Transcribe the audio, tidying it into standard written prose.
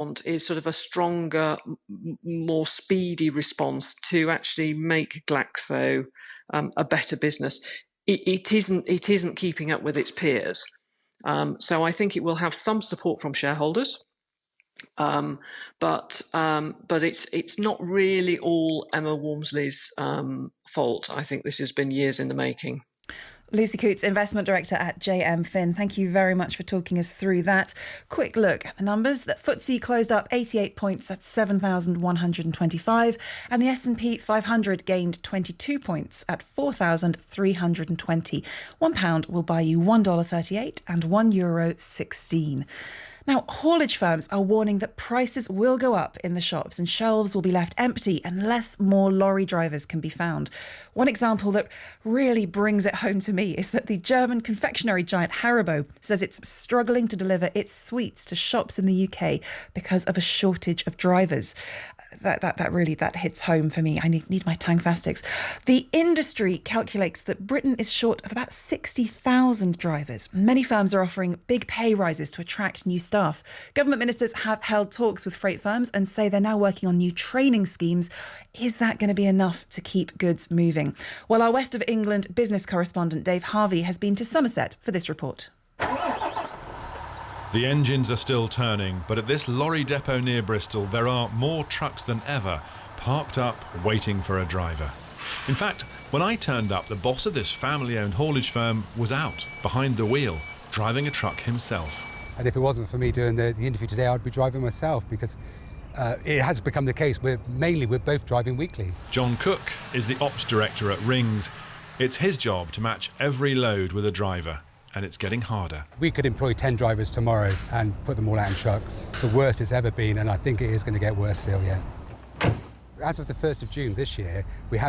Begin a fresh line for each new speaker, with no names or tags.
want is sort of a stronger, more speedy response to actually make Glaxo a better business. It isn't keeping up with its peers. So I think it will have some support from shareholders. But it's not really all Emma Walmsley's fault. I think this has been years in the making.
Lucy Coutts, Investment Director at JM Fin. Thank you very much for talking us through that. Quick look at the numbers. The FTSE closed up 88 points at 7,125 and the S&P 500 gained 22 points at 4,320. £1 will buy you $1.38 and €1.16. Now, haulage firms are warning that prices will go up in the shops and shelves will be left empty unless more lorry drivers can be found. One example that really brings it home to me is that the German confectionery giant Haribo says it's struggling to deliver its sweets to shops in the UK because of a shortage of drivers. That really hits home for me. I need my Tangfastics. The industry calculates that Britain is short of about 60,000 drivers. Many firms are offering big pay rises to attract new staff. Government ministers have held talks with freight firms and say they're now working on new training schemes. Is that going to be enough to keep goods moving? Well, our West of England business correspondent Dave Harvey has been to Somerset for this report.
The engines are still turning, but at this lorry depot near Bristol, there are more trucks than ever parked up waiting for a driver. In fact, when I turned up, the boss of this family-owned haulage firm was out behind the wheel, driving a truck himself.
And if it wasn't for me doing the interview today, I'd be driving myself because it has become the case. We're both driving weekly.
John Cook is the ops director at Rings. It's his job to match every load with a driver, and it's getting harder.
We could employ 10 drivers tomorrow and put them all out in trucks. It's the worst it's ever been, and I think it is going to get worse still, yeah. As of the 1st of June this year, we had to